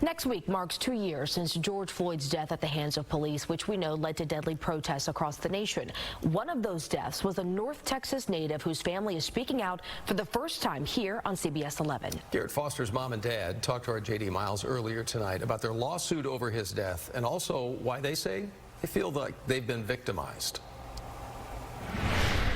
Next week marks 2 years since George Floyd's death at the hands of police, which we know led to deadly protests across the nation. One of those deaths was a North Texas native whose family is speaking out for the first time here on CBS 11. Garrett Foster's mom and dad talked to our J.D. Miles earlier tonight about their lawsuit over his death and also why they say they feel like they've been victimized.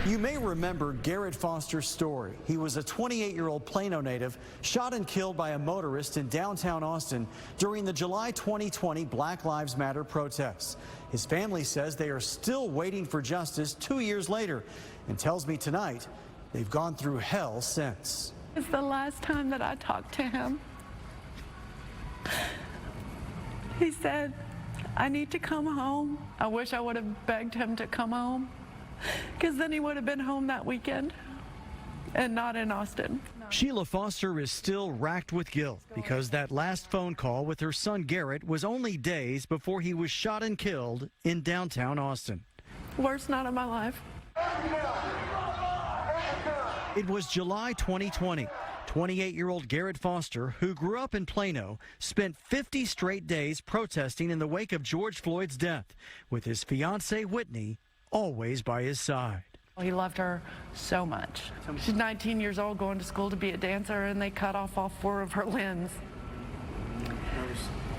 You may remember Garrett Foster's story. He was a 28-year-old Plano native shot and killed by a motorist in downtown Austin during the July 2020 Black Lives Matter protests. His family says they are still waiting for justice 2 years later and tells me tonight they've gone through hell since. It's the last time that I talked to him. He said, I need to come home. I wish I would have begged him to come home, because then he would have been home that weekend and not in Austin. Sheila Foster is still racked with guilt because that last phone call with her son Garrett was only days before he was shot and killed in downtown Austin. Worst night of my life. It was July 2020. 28-year-old Garrett Foster, who grew up in Plano, spent 50 straight days protesting in the wake of George Floyd's death, with his fiancée Whitney always by his side. He loved her so much. She's 19 years old, going to school to be a dancer, and they cut off all 4 of her limbs.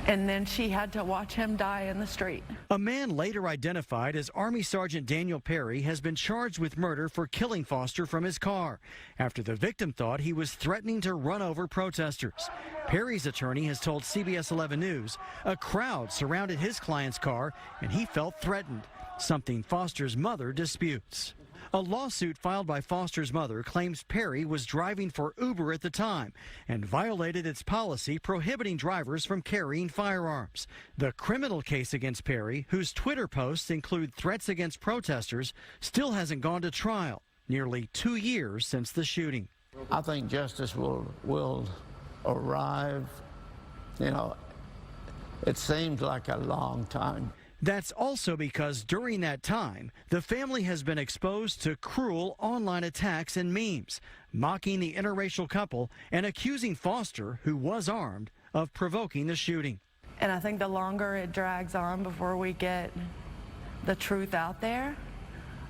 And then she had to watch him die in the street. A man later identified as Army Sergeant Daniel Perry has been charged with murder for killing Foster from his car after the victim thought he was threatening to run over protesters. Perry's attorney has told CBS 11 News a crowd surrounded his client's car and he felt threatened, something Foster's mother disputes. A lawsuit filed by Foster's mother claims Perry was driving for Uber at the time and violated its policy prohibiting drivers from carrying firearms. The criminal case against Perry, whose Twitter posts include threats against protesters, still hasn't gone to trial, nearly 2 years since the shooting. I think justice will arrive. You know, it seems like a long time. That's also because during that time, the family has been exposed to cruel online attacks and memes, mocking the interracial couple and accusing Foster, who was armed, of provoking the shooting. And I think the longer it drags on before we get the truth out there,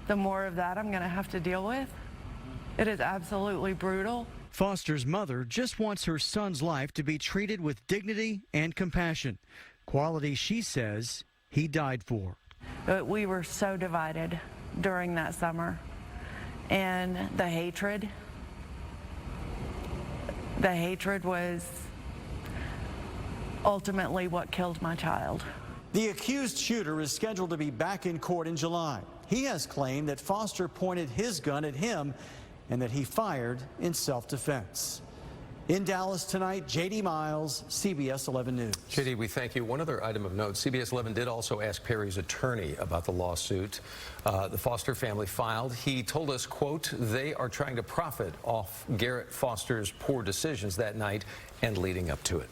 the more of that I'm going to have to deal with. It is absolutely brutal. Foster's mother just wants her son's life to be treated with dignity and compassion, qualities she says he died for. But we were so divided during that summer, and the hatred was ultimately what killed my child. The accused shooter is scheduled to be back in court in July. He has claimed that Foster pointed his gun at him and that he fired in self-defense. In Dallas tonight, J.D. Miles, CBS 11 News. J.D., we thank you. One other item of note, CBS 11 did also ask Perry's attorney about the lawsuit the Foster family filed. He told us, quote, they are trying to profit off Garrett Foster's poor decisions that night and leading up to it.